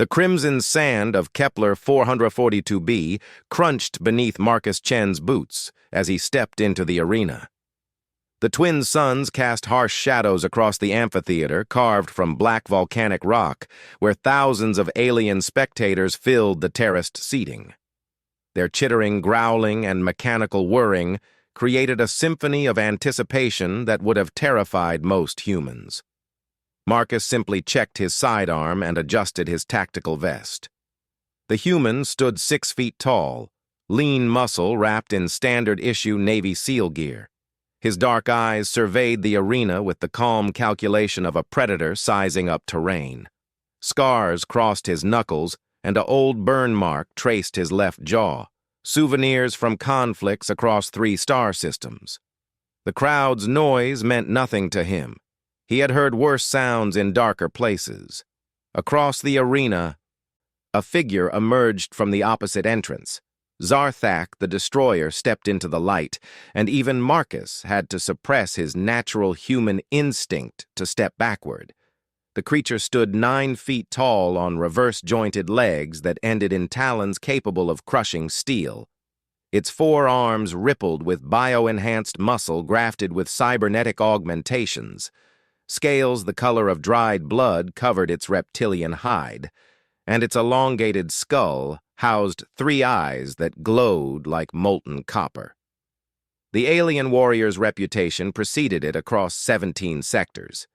The crimson sand of Kepler 442b crunched beneath Marcus Chen's boots as he stepped into the arena. The twin suns cast harsh shadows across the amphitheater carved from black volcanic rock, where thousands of alien spectators filled the terraced seating. Their chittering, growling, and mechanical whirring created a symphony of anticipation that would have terrified most humans. Marcus simply checked his sidearm and adjusted his tactical vest. The human stood 6 feet tall, lean muscle wrapped in standard-issue Navy SEAL gear. His dark eyes surveyed the arena with the calm calculation of a predator sizing up terrain. Scars crossed his knuckles, and an old burn mark traced his left jaw, souvenirs from conflicts across 3 star systems. The crowd's noise meant nothing to him. He had heard worse sounds in darker places. Across the arena, a figure emerged from the opposite entrance. Zarthak, the destroyer, stepped into the light, and even Marcus had to suppress his natural human instinct to step backward. The creature stood 9 feet tall on reverse-jointed legs that ended in talons capable of crushing steel. Its 4 arms rippled with bio-enhanced muscle grafted with cybernetic augmentations. Scales the color of dried blood covered its reptilian hide, and its elongated skull housed 3 eyes that glowed like molten copper. The alien warrior's reputation preceded it across 17 sectors.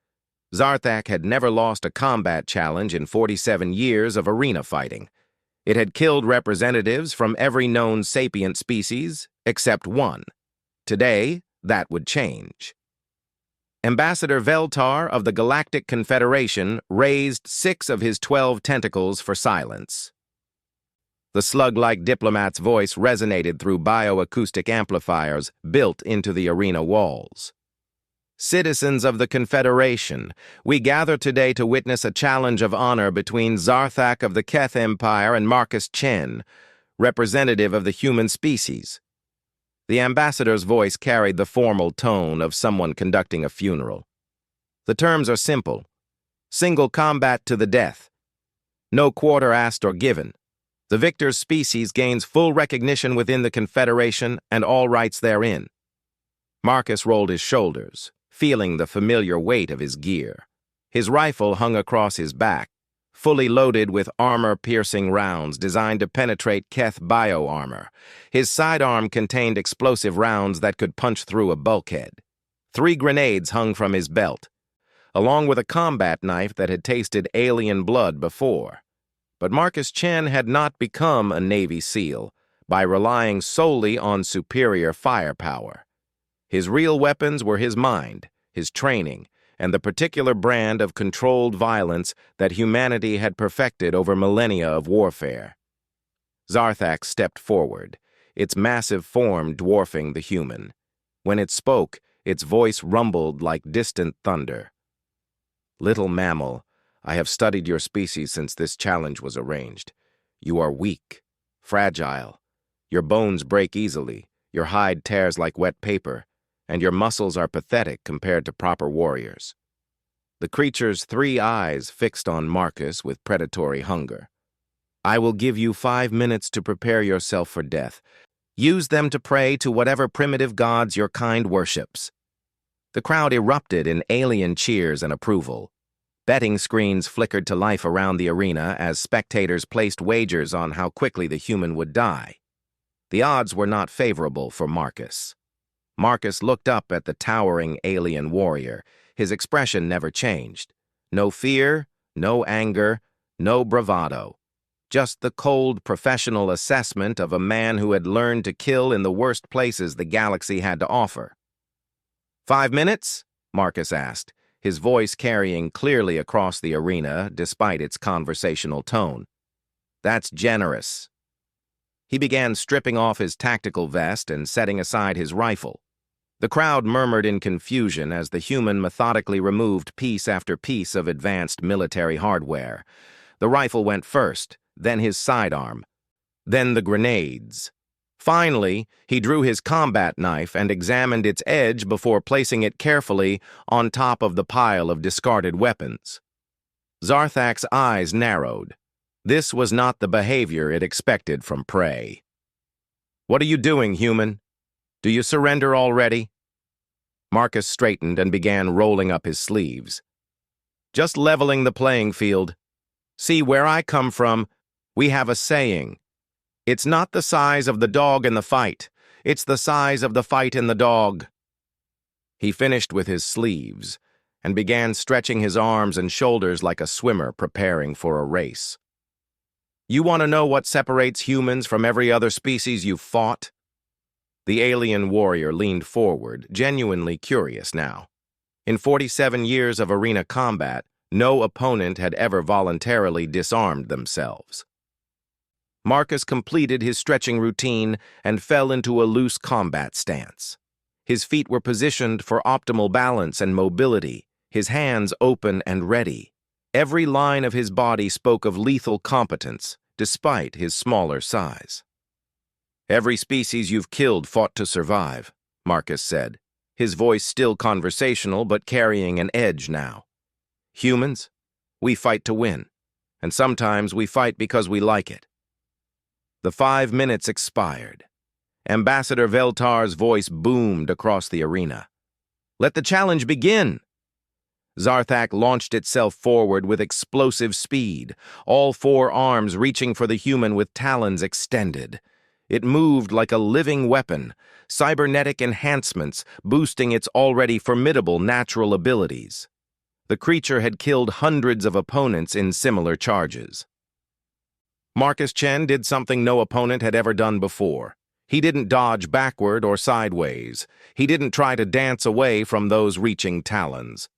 Zarthak had never lost a combat challenge in 47 years of arena fighting. It had killed representatives from every known sapient species except one. Today, that would change. Ambassador Veltar of the Galactic Confederation raised 6 of his 12 tentacles for silence. The slug-like diplomat's voice resonated through bioacoustic amplifiers built into the arena walls. Citizens of the Confederation, we gather today to witness a challenge of honor between Zarthak of the Keth Empire and Marcus Chen, representative of the human species. The ambassador's voice carried the formal tone of someone conducting a funeral. The terms are simple. Single combat to the death. No quarter asked or given. The victor's species gains full recognition within the Confederation and all rights therein. Marcus rolled his shoulders, feeling the familiar weight of his gear. His rifle hung across his back, fully loaded with armor-piercing rounds designed to penetrate Keth bio-armor. His sidearm contained explosive rounds that could punch through a bulkhead. 3 grenades hung from his belt, along with a combat knife that had tasted alien blood before. But Marcus Chen had not become a Navy SEAL by relying solely on superior firepower. His real weapons were his mind, his training, and the particular brand of controlled violence that humanity had perfected over millennia of warfare. Zarthak stepped forward, its massive form dwarfing the human. When it spoke, its voice rumbled like distant thunder. "Little mammal, I have studied your species since this challenge was arranged. You are weak, fragile. Your bones break easily, your hide tears like wet paper, and your muscles are pathetic compared to proper warriors." The creature's 3 eyes fixed on Marcus with predatory hunger. "I will give you 5 minutes to prepare yourself for death. Use them to pray to whatever primitive gods your kind worships." The crowd erupted in alien cheers and approval. Betting screens flickered to life around the arena as spectators placed wagers on how quickly the human would die. The odds were not favorable for Marcus. Marcus looked up at the towering alien warrior. His expression never changed. No fear, no anger, no bravado. Just the cold professional assessment of a man who had learned to kill in the worst places the galaxy had to offer. 5 minutes? Marcus asked, his voice carrying clearly across the arena despite its conversational tone. "That's generous." He began stripping off his tactical vest and setting aside his rifle. The crowd murmured in confusion as the human methodically removed piece after piece of advanced military hardware. The rifle went first, then his sidearm, then the grenades. Finally, he drew his combat knife and examined its edge before placing it carefully on top of the pile of discarded weapons. Zarthak's eyes narrowed. This was not the behavior it expected from prey. "What are you doing, human? Do you surrender already?" Marcus straightened and began rolling up his sleeves. "Just leveling the playing field. See, where I come from, we have a saying. It's not the size of the dog in the fight. It's the size of the fight in the dog." He finished with his sleeves and began stretching his arms and shoulders like a swimmer preparing for a race. "You want to know what separates humans from every other species you've fought?" The alien warrior leaned forward, genuinely curious now. In 47 years of arena combat, no opponent had ever voluntarily disarmed themselves. Marcus completed his stretching routine and fell into a loose combat stance. His feet were positioned for optimal balance and mobility, his hands open and ready. Every line of his body spoke of lethal competence, despite his smaller size. "Every species you've killed fought to survive," Marcus said, his voice still conversational but carrying an edge now. "Humans, we fight to win, and sometimes we fight because we like it." The 5 minutes expired. Ambassador Veltar's voice boomed across the arena. "Let the challenge begin!" Zarthak launched itself forward with explosive speed, all 4 arms reaching for the human with talons extended. It moved like a living weapon, cybernetic enhancements boosting its already formidable natural abilities. The creature had killed hundreds of opponents in similar charges. Marcus Chen did something no opponent had ever done before. He didn't dodge backward or sideways. He didn't try to dance away from those reaching talons.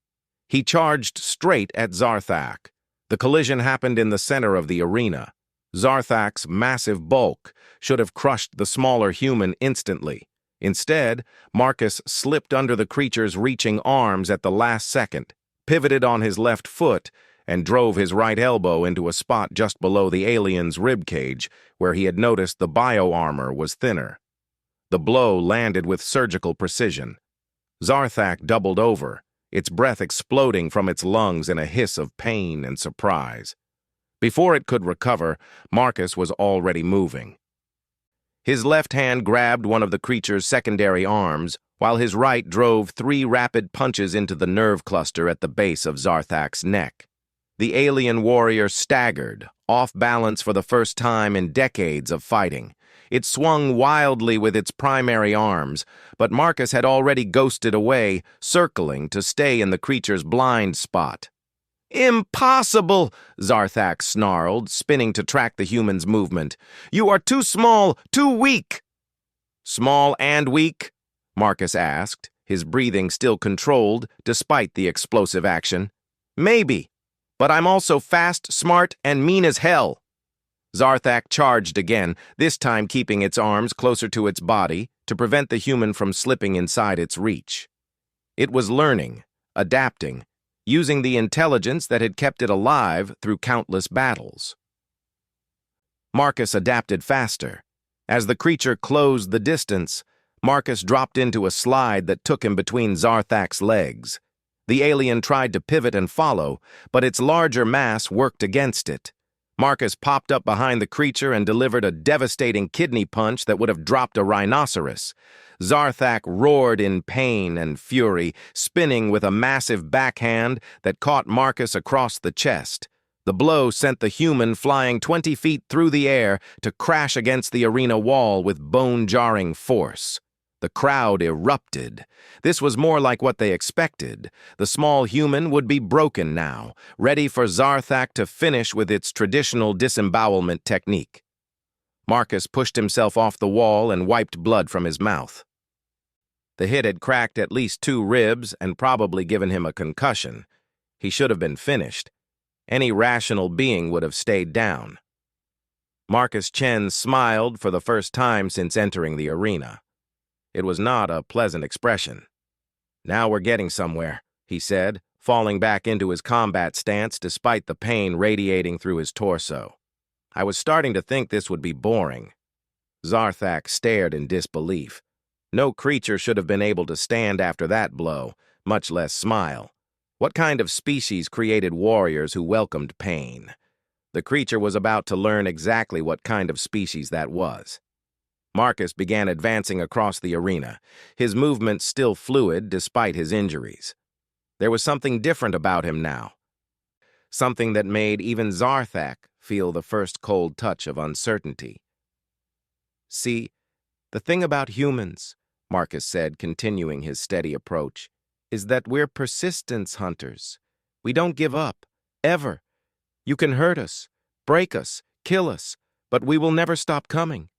He charged straight at Zarthak. The collision happened in the center of the arena. Zarthak's massive bulk should have crushed the smaller human instantly. Instead, Marcus slipped under the creature's reaching arms at the last second, pivoted on his left foot, and drove his right elbow into a spot just below the alien's ribcage, where he had noticed the bio-armor was thinner. The blow landed with surgical precision. Zarthak doubled over, its breath exploding from its lungs in a hiss of pain and surprise. Before it could recover, Marcus was already moving. His left hand grabbed one of the creature's secondary arms, while his right drove 3 rapid punches into the nerve cluster at the base of Zarthak's neck. The alien warrior staggered, off balance for the first time in decades of fighting. It swung wildly with its primary arms, but Marcus had already ghosted away, circling to stay in the creature's blind spot. "Impossible!" Zarthak snarled, spinning to track the human's movement. "You are too small, too weak!" "Small and weak?" Marcus asked, his breathing still controlled despite the explosive action. "Maybe, but I'm also fast, smart, and mean as hell." Zarthak charged again, this time keeping its arms closer to its body to prevent the human from slipping inside its reach. It was learning, adapting, using the intelligence that had kept it alive through countless battles. Marcus adapted faster. As the creature closed the distance, Marcus dropped into a slide that took him between Zarthak's legs. The alien tried to pivot and follow, but its larger mass worked against it. Marcus popped up behind the creature and delivered a devastating kidney punch that would have dropped a rhinoceros. Zarthak roared in pain and fury, spinning with a massive backhand that caught Marcus across the chest. The blow sent the human flying 20 feet through the air to crash against the arena wall with bone-jarring force. The crowd erupted. This was more like what they expected. The small human would be broken now, ready for Zarthak to finish with its traditional disembowelment technique. Marcus pushed himself off the wall and wiped blood from his mouth. The hit had cracked at least 2 ribs and probably given him a concussion. He should have been finished. Any rational being would have stayed down. Marcus Chen smiled for the first time since entering the arena. It was not a pleasant expression. "Now we're getting somewhere," he said, falling back into his combat stance despite the pain radiating through his torso. "I was starting to think this would be boring." Zarthak stared in disbelief. No creature should have been able to stand after that blow, much less smile. What kind of species created warriors who welcomed pain? The creature was about to learn exactly what kind of species that was. Marcus began advancing across the arena, his movements still fluid despite his injuries. There was something different about him now, something that made even Zarthak feel the first cold touch of uncertainty. "See, the thing about humans," Marcus said, continuing his steady approach, "is that we're persistence hunters. We don't give up, ever. You can hurt us, break us, kill us, but we will never stop coming."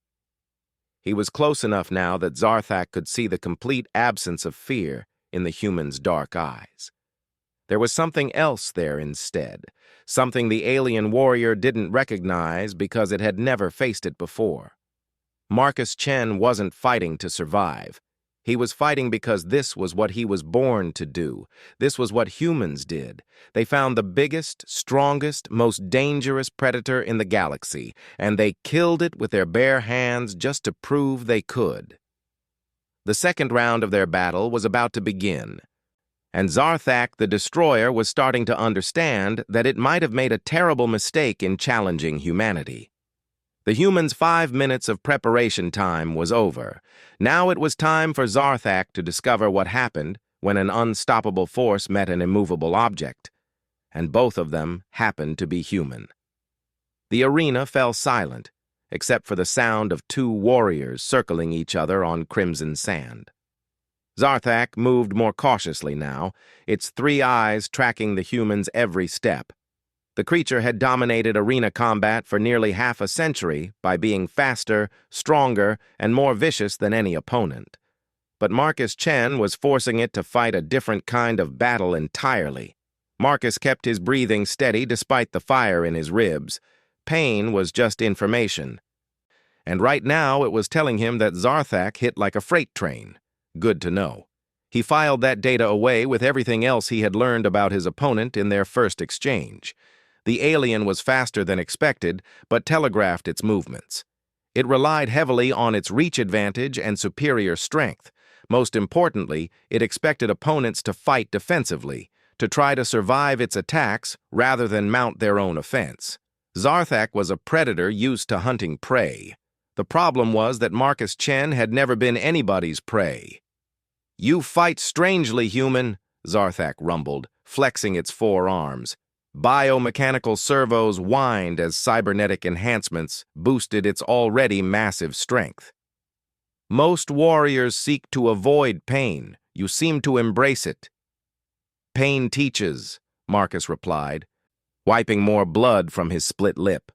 He was close enough now that Zarthak could see the complete absence of fear in the human's dark eyes. There was something else there instead, something the alien warrior didn't recognize because it had never faced it before. Marcus Chen wasn't fighting to survive. He was fighting because this was what he was born to do. This was what humans did. They found the biggest, strongest, most dangerous predator in the galaxy, and they killed it with their bare hands just to prove they could. The second round of their battle was about to begin, and Zarthak the Destroyer was starting to understand that it might have made a terrible mistake in challenging humanity. The humans' 5 minutes of preparation time was over. Now it was time for Zarthak to discover what happened when an unstoppable force met an immovable object, and both of them happened to be human. The arena fell silent, except for the sound of two warriors circling each other on crimson sand. Zarthak moved more cautiously now, its 3 eyes tracking the human's every step. The creature had dominated arena combat for nearly half a century by being faster, stronger, and more vicious than any opponent. But Marcus Chen was forcing it to fight a different kind of battle entirely. Marcus kept his breathing steady despite the fire in his ribs. Pain was just information. And right now it was telling him that Zarthak hit like a freight train. Good to know. He filed that data away with everything else he had learned about his opponent in their first exchange. The alien was faster than expected, but telegraphed its movements. It relied heavily on its reach advantage and superior strength. Most importantly, it expected opponents to fight defensively, to try to survive its attacks rather than mount their own offense. Zarthak was a predator used to hunting prey. The problem was that Marcus Chen had never been anybody's prey. "You fight strangely, human," Zarthak rumbled, flexing its 4 arms. Biomechanical servos whined as cybernetic enhancements boosted its already massive strength. "Most warriors seek to avoid pain. You seem to embrace it." "Pain teaches," Marcus replied, wiping more blood from his split lip.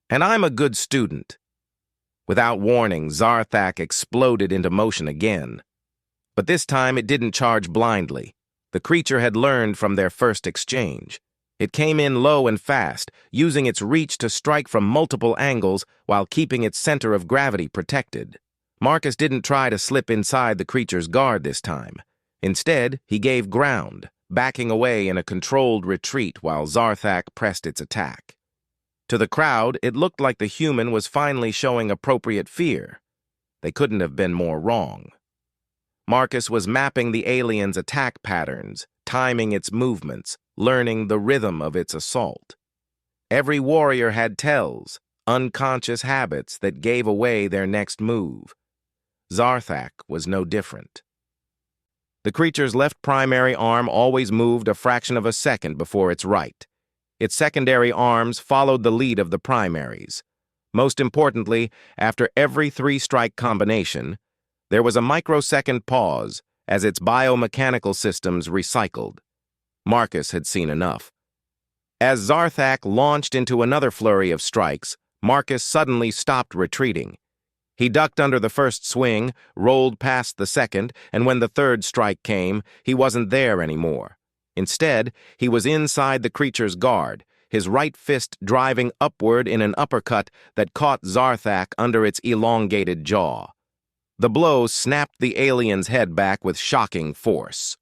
"And I'm a good student." Without warning, Zarthak exploded into motion again. But this time it didn't charge blindly. The creature had learned from their first exchange. It came in low and fast, using its reach to strike from multiple angles while keeping its center of gravity protected. Marcus didn't try to slip inside the creature's guard this time. Instead, he gave ground, backing away in a controlled retreat while Zarthak pressed its attack. To the crowd, it looked like the human was finally showing appropriate fear. They couldn't have been more wrong. Marcus was mapping the alien's attack patterns, timing its movements, learning the rhythm of its assault. Every warrior had tells, unconscious habits that gave away their next move. Zarthak was no different. The creature's left primary arm always moved a fraction of a second before its right. Its secondary arms followed the lead of the primaries. Most importantly, after every 3-strike combination, there was a microsecond pause as its biomechanical systems recycled. Marcus had seen enough. As Zarthak launched into another flurry of strikes, Marcus suddenly stopped retreating. He ducked under the first swing, rolled past the second, and when the third strike came, he wasn't there anymore. Instead, he was inside the creature's guard, his right fist driving upward in an uppercut that caught Zarthak under its elongated jaw. The blow snapped the alien's head back with shocking force.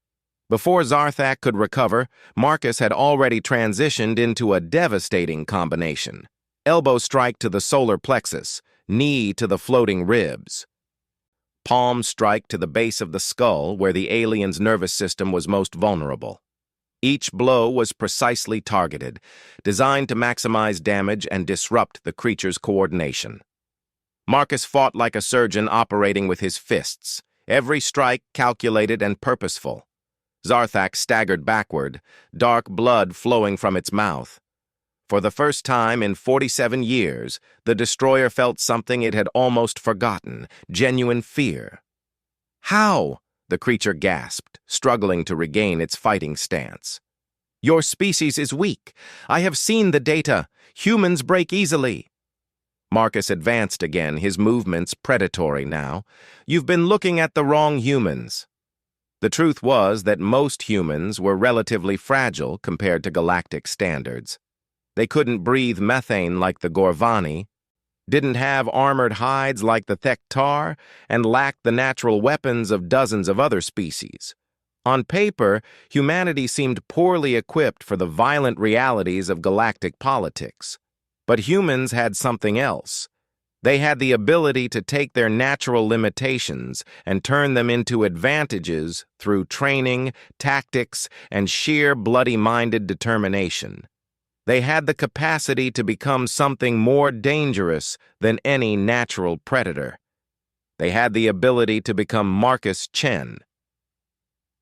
Before Zarthak could recover, Marcus had already transitioned into a devastating combination. Elbow strike to the solar plexus, knee to the floating ribs. Palm strike to the base of the skull where the alien's nervous system was most vulnerable. Each blow was precisely targeted, designed to maximize damage and disrupt the creature's coordination. Marcus fought like a surgeon operating with his fists, every strike calculated and purposeful. Zarthak staggered backward, dark blood flowing from its mouth. For the first time in 47 years, the destroyer felt something it had almost forgotten, genuine fear. "How?" the creature gasped, struggling to regain its fighting stance. "Your species is weak. I have seen the data. Humans break easily." Marcus advanced again, his movements predatory now. "You've been looking at the wrong humans." The truth was that most humans were relatively fragile compared to galactic standards. They couldn't breathe methane like the Gorvani, didn't have armored hides like the Thektar, and lacked the natural weapons of dozens of other species. On paper, humanity seemed poorly equipped for the violent realities of galactic politics. But humans had something else. They had the ability to take their natural limitations and turn them into advantages through training, tactics, and sheer bloody-minded determination. They had the capacity to become something more dangerous than any natural predator. They had the ability to become Marcus Chen.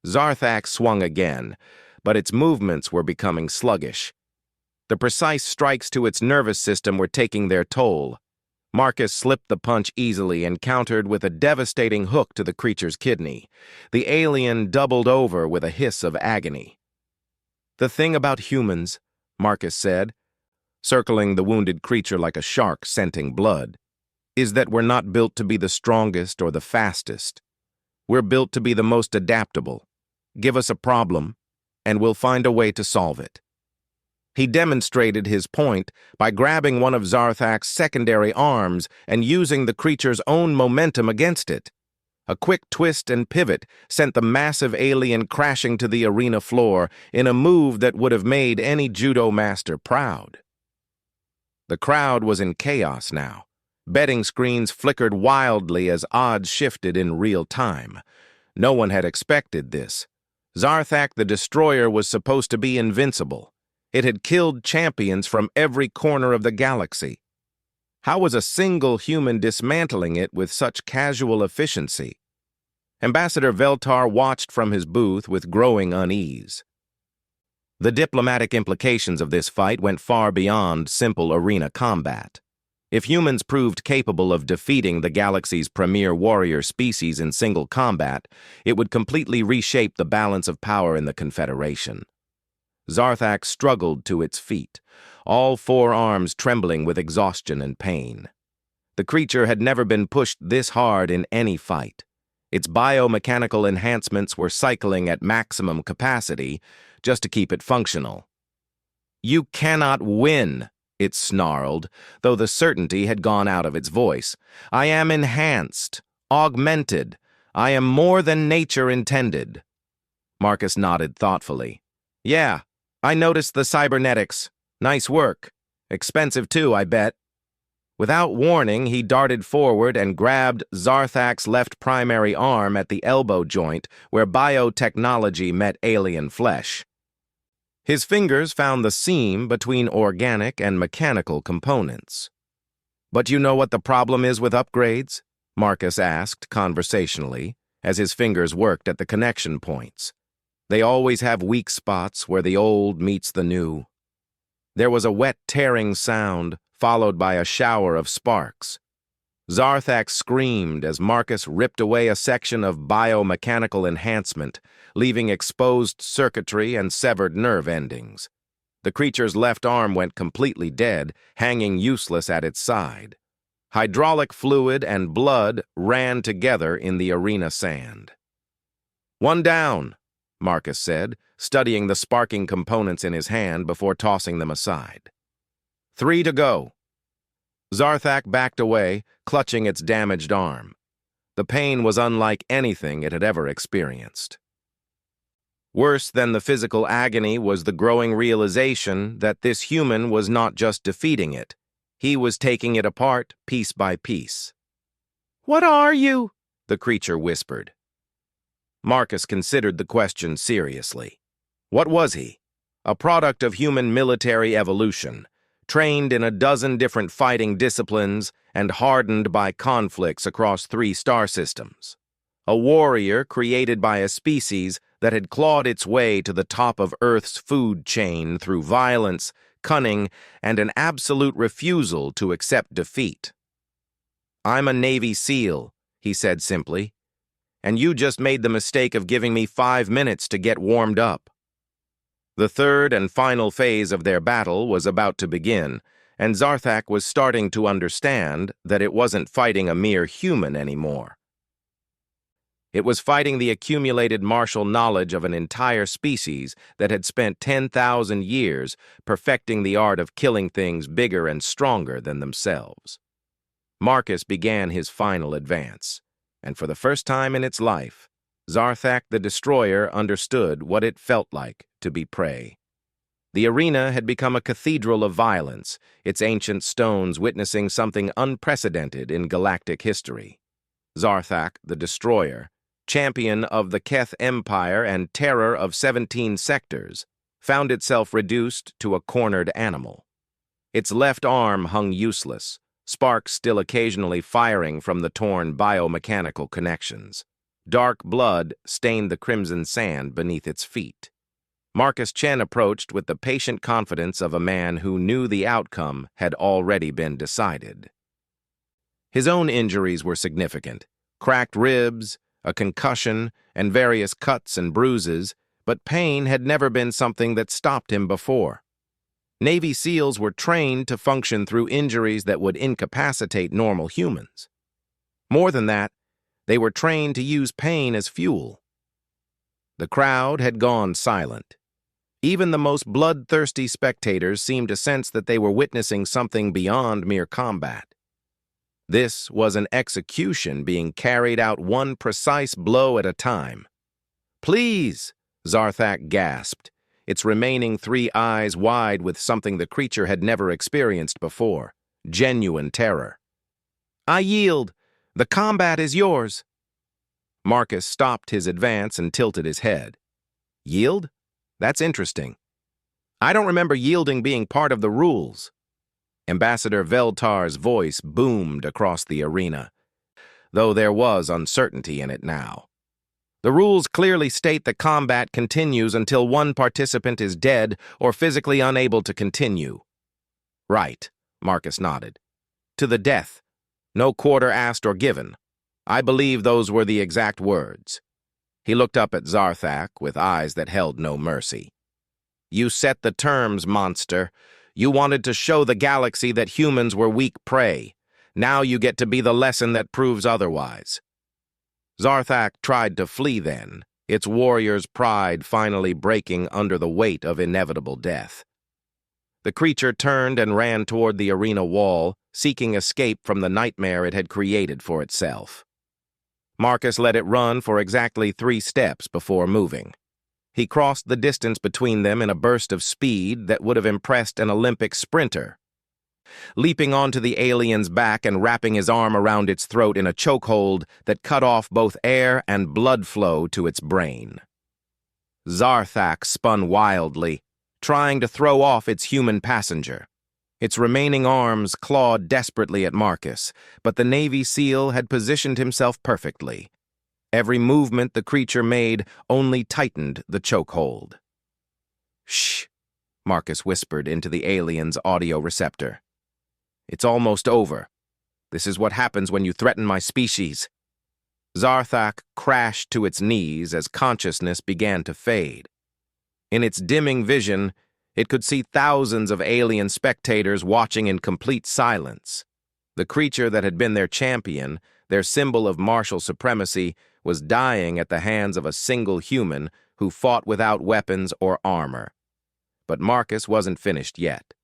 Zarthak swung again, but its movements were becoming sluggish. The precise strikes to its nervous system were taking their toll. Marcus slipped the punch easily and countered with a devastating hook to the creature's kidney. The alien doubled over with a hiss of agony. "The thing about humans," Marcus said, circling the wounded creature like a shark scenting blood, "is that we're not built to be the strongest or the fastest. We're built to be the most adaptable. Give us a problem, and we'll find a way to solve it." He demonstrated his point by grabbing one of Zarthak's secondary arms and using the creature's own momentum against it. A quick twist and pivot sent the massive alien crashing to the arena floor in a move that would have made any judo master proud. The crowd was in chaos now. Betting screens flickered wildly as odds shifted in real time. No one had expected this. Zarthak the Destroyer was supposed to be invincible. It had killed champions from every corner of the galaxy. How was a single human dismantling it with such casual efficiency? Ambassador Veltar watched from his booth with growing unease. The diplomatic implications of this fight went far beyond simple arena combat. If humans proved capable of defeating the galaxy's premier warrior species in single combat, it would completely reshape the balance of power in the Confederation. Zarthak struggled to its feet, all four arms trembling with exhaustion and pain. The creature had never been pushed this hard in any fight. Its biomechanical enhancements were cycling at maximum capacity just to keep it functional. "You cannot win," it snarled, though the certainty had gone out of its voice. "I am enhanced, augmented. I am more than nature intended." Marcus nodded thoughtfully. "Yeah, I noticed the cybernetics. Nice work. Expensive too, I bet." Without warning, he darted forward and grabbed Zarthak's left primary arm at the elbow joint where biotechnology met alien flesh. His fingers found the seam between organic and mechanical components. "But you know what the problem is with upgrades?" Marcus asked conversationally, as his fingers worked at the connection points. "They always have weak spots where the old meets the new." There was a wet, tearing sound, followed by a shower of sparks. Zarthak screamed as Marcus ripped away a section of biomechanical enhancement, leaving exposed circuitry and severed nerve endings. The creature's left arm went completely dead, hanging useless at its side. Hydraulic fluid and blood ran together in the arena sand. "One down," Marcus said, studying the sparking components in his hand before tossing them aside. "3 to go." Zarthak backed away, clutching its damaged arm. The pain was unlike anything it had ever experienced. Worse than the physical agony was the growing realization that this human was not just defeating it. He was taking it apart piece by piece. "What are you?" the creature whispered. Marcus considered the question seriously. What was he? A product of human military evolution, trained in a dozen different fighting disciplines and hardened by conflicts across 3 star systems. A warrior created by a species that had clawed its way to the top of Earth's food chain through violence, cunning, and an absolute refusal to accept defeat. "I'm a Navy SEAL," he said simply, "and you just made the mistake of giving me 5 minutes to get warmed up." The third and final phase of their battle was about to begin, and Zarthak was starting to understand that it wasn't fighting a mere human anymore. It was fighting the accumulated martial knowledge of an entire species that had spent 10,000 years perfecting the art of killing things bigger and stronger than themselves. Marcus began his final advance, and for the first time in its life, Zarthak the Destroyer understood what it felt like to be prey. The arena had become a cathedral of violence, its ancient stones witnessing something unprecedented in galactic history. Zarthak the Destroyer, champion of the Keth Empire and terror of 17 sectors, found itself reduced to a cornered animal. Its left arm hung useless, sparks still occasionally firing from the torn biomechanical connections. Dark blood stained the crimson sand beneath its feet. Marcus Chen approached with the patient confidence of a man who knew the outcome had already been decided. His own injuries were significant: cracked ribs, a concussion, and various cuts and bruises, but pain had never been something that stopped him before. Navy SEALs were trained to function through injuries that would incapacitate normal humans. More than that, they were trained to use pain as fuel. The crowd had gone silent. Even the most bloodthirsty spectators seemed to sense that they were witnessing something beyond mere combat. This was an execution being carried out one precise blow at a time. "Please," Zarthak gasped, its remaining 3 eyes wide with something the creature had never experienced before: genuine terror. "I yield. The combat is yours." Marcus stopped his advance and tilted his head. "Yield? That's interesting. I don't remember yielding being part of the rules." Ambassador Veltar's voice boomed across the arena, though there was uncertainty in it now. "The rules clearly state that combat continues until one participant is dead or physically unable to continue." "Right," Marcus nodded. "To the death. No quarter asked or given. I believe those were the exact words." He looked up at Zarthak with eyes that held no mercy. "You set the terms, monster. You wanted to show the galaxy that humans were weak prey. Now you get to be the lesson that proves otherwise." Zarthak tried to flee then, its warrior's pride finally breaking under the weight of inevitable death. The creature turned and ran toward the arena wall, seeking escape from the nightmare it had created for itself. Marcus let it run for exactly 3 steps before moving. He crossed the distance between them in a burst of speed that would have impressed an Olympic sprinter. Leaping onto the alien's back and wrapping his arm around its throat in a chokehold that cut off both air and blood flow to its brain. Zarthak spun wildly, trying to throw off its human passenger. Its remaining arms clawed desperately at Marcus, but the Navy SEAL had positioned himself perfectly. Every movement the creature made only tightened the chokehold. "Shh," Marcus whispered into the alien's audio receptor. "It's almost over. This is what happens when you threaten my species." Zarthak crashed to its knees as consciousness began to fade. In its dimming vision, it could see thousands of alien spectators watching in complete silence. The creature that had been their champion, their symbol of martial supremacy, was dying at the hands of a single human who fought without weapons or armor. But Marcus wasn't finished yet.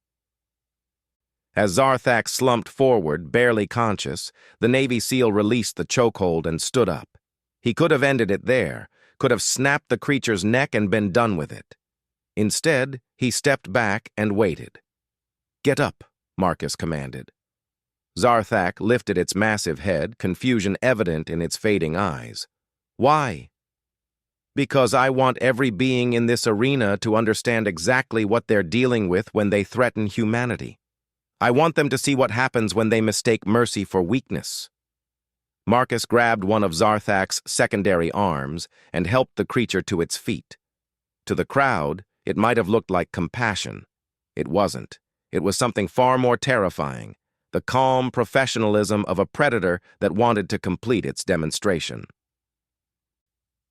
As Zarthak slumped forward, barely conscious, the Navy SEAL released the chokehold and stood up. He could have ended it there, could have snapped the creature's neck and been done with it. Instead, he stepped back and waited. "Get up," Marcus commanded. Zarthak lifted its massive head, confusion evident in its fading eyes. "Why?" Because I want every being in this arena to understand exactly what they're dealing with when they threaten humanity. I want them to see what happens when they mistake mercy for weakness. Marcus grabbed one of Zarthak's secondary arms and helped the creature to its feet. To the crowd, it might have looked like compassion. It wasn't. It was something far more terrifying, the calm professionalism of a predator that wanted to complete its demonstration.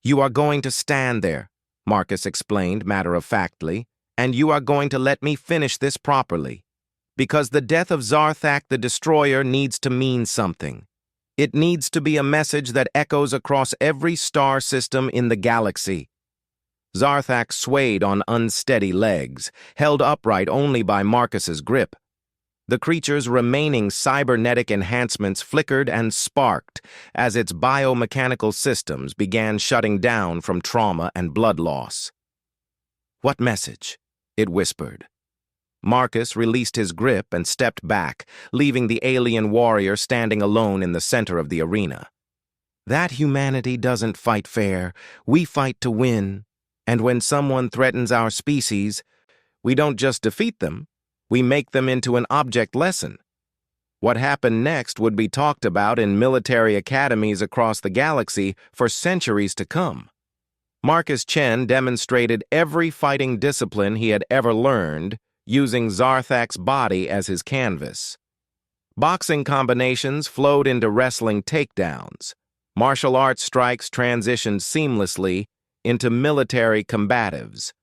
"You are going to stand there," Marcus explained matter-of-factly, "and you are going to let me finish this properly. Because the death of Zarthak the Destroyer needs to mean something. It needs to be a message that echoes across every star system in the galaxy." Zarthak swayed on unsteady legs, held upright only by Marcus's grip. The creature's remaining cybernetic enhancements flickered and sparked as its biomechanical systems began shutting down from trauma and blood loss. "What message?" it whispered. Marcus released his grip and stepped back, leaving the alien warrior standing alone in the center of the arena. "That humanity doesn't fight fair. We fight to win. And when someone threatens our species, we don't just defeat them, we make them into an object lesson. What happened next would be talked about in military academies across the galaxy for centuries to come." Marcus Chen demonstrated every fighting discipline he had ever learned, using Zarthak's body as his canvas. Boxing combinations flowed into wrestling takedowns. Martial arts strikes transitioned seamlessly into military combatives.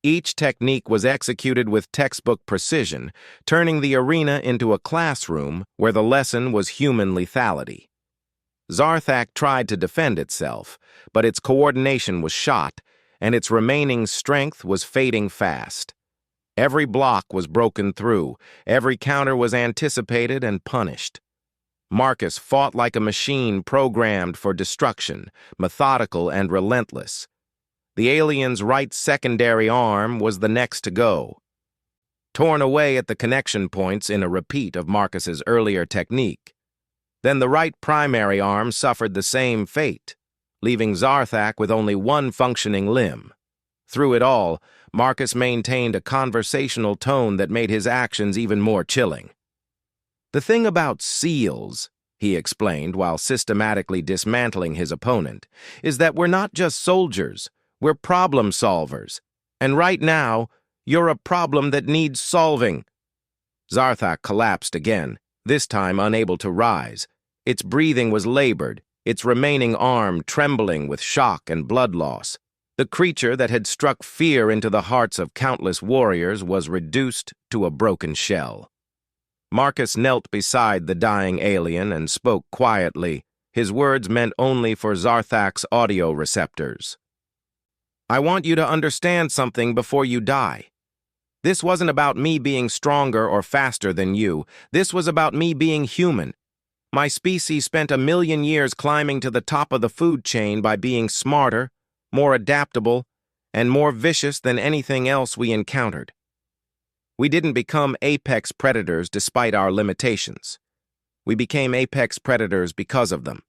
Each technique was executed with textbook precision, turning the arena into a classroom where the lesson was human lethality. Zarthak tried to defend itself, but its coordination was shot, and its remaining strength was fading fast. Every block was broken through, every counter was anticipated and punished. Marcus fought like a machine programmed for destruction, methodical and relentless. The alien's right secondary arm was the next to go. Torn away at the connection points in a repeat of Marcus's earlier technique. Then the right primary arm suffered the same fate, leaving Zarthak with only one functioning limb. Through it all, Marcus maintained a conversational tone that made his actions even more chilling. "The thing about SEALs," he explained while systematically dismantling his opponent, "is that we're not just soldiers, we're problem solvers. And right now, you're a problem that needs solving." Zarthak collapsed again, this time unable to rise. Its breathing was labored, its remaining arm trembling with shock and blood loss. The creature that had struck fear into the hearts of countless warriors was reduced to a broken shell. Marcus knelt beside the dying alien and spoke quietly, his words meant only for Zarthak's audio receptors. "I want you to understand something before you die. This wasn't about me being stronger or faster than you. This was about me being human. My species spent 1,000,000 years climbing to the top of the food chain by being smarter, more adaptable, and more vicious than anything else we encountered. We didn't become apex predators despite our limitations. We became apex predators because of them."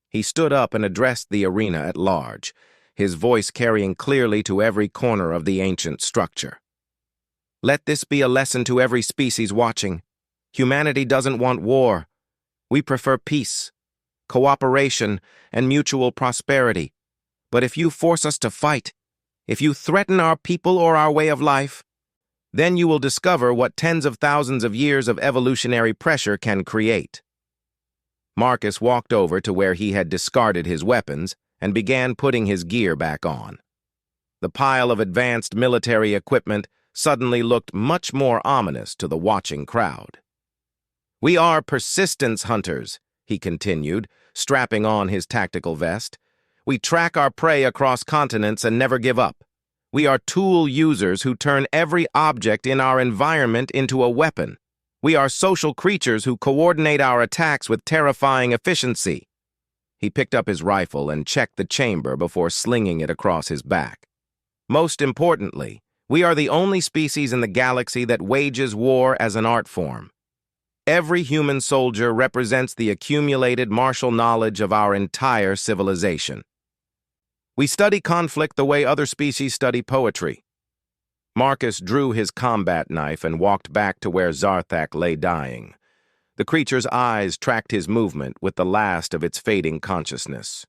He stood up and addressed the arena at large, his voice carrying clearly to every corner of the ancient structure. "Let this be a lesson to every species watching. Humanity doesn't want war. We prefer peace, cooperation, and mutual prosperity. But if you force us to fight, if you threaten our people or our way of life, then you will discover what tens of thousands of years of evolutionary pressure can create." Marcus walked over to where he had discarded his weapons and began putting his gear back on. The pile of advanced military equipment suddenly looked much more ominous to the watching crowd. "We are persistence hunters," he continued, strapping on his tactical vest. "We track our prey across continents and never give up. We are tool users who turn every object in our environment into a weapon. We are social creatures who coordinate our attacks with terrifying efficiency." He picked up his rifle and checked the chamber before slinging it across his back. "Most importantly, we are the only species in the galaxy that wages war as an art form. Every human soldier represents the accumulated martial knowledge of our entire civilization. We study conflict the way other species study poetry. Marcus drew his combat knife and walked back to where Zarthak lay dying. The creature's eyes tracked his movement with the last of its fading consciousness.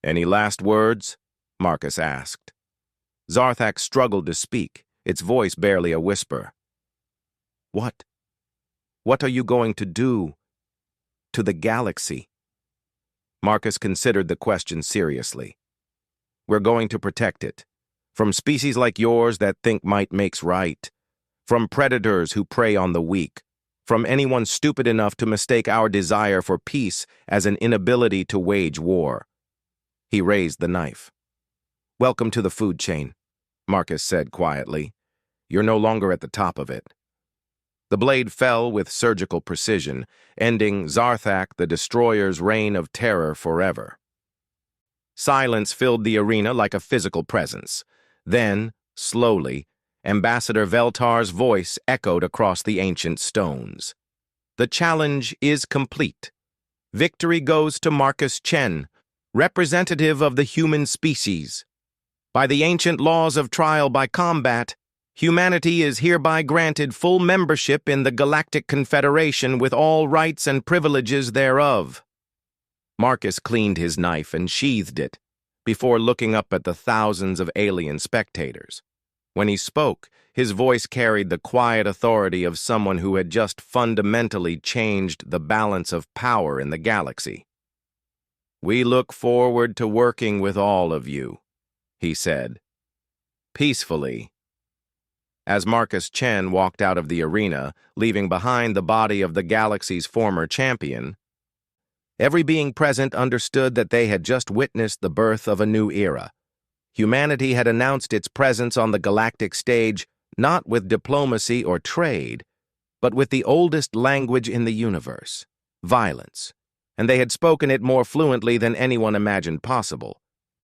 "Any last words?" Marcus asked. Zarthak struggled to speak, its voice barely a whisper. "What? What are you going to do to the galaxy?" Marcus considered the question seriously. "We're going to protect it. From species like yours that think might makes right. From predators who prey on the weak. From anyone stupid enough to mistake our desire for peace as an inability to wage war." He raised the knife. "Welcome to the food chain," Marcus said quietly. "You're no longer at the top of it." The blade fell with surgical precision, ending Zarthak the Destroyer's reign of terror forever. Silence filled the arena like a physical presence. Then, slowly, Ambassador Veltar's voice echoed across the ancient stones. "The challenge is complete. Victory goes to Marcus Chen, representative of the human species. By the ancient laws of trial by combat, humanity is hereby granted full membership in the Galactic Confederation with all rights and privileges thereof." Marcus cleaned his knife and sheathed it, before looking up at the thousands of alien spectators. When he spoke, his voice carried the quiet authority of someone who had just fundamentally changed the balance of power in the galaxy. "We look forward to working with all of you," he said. "Peacefully." As Marcus Chen walked out of the arena, leaving behind the body of the galaxy's former champion, every being present understood that they had just witnessed the birth of a new era. Humanity had announced its presence on the galactic stage not with diplomacy or trade, but with the oldest language in the universe, violence, and they had spoken it more fluently than anyone imagined possible.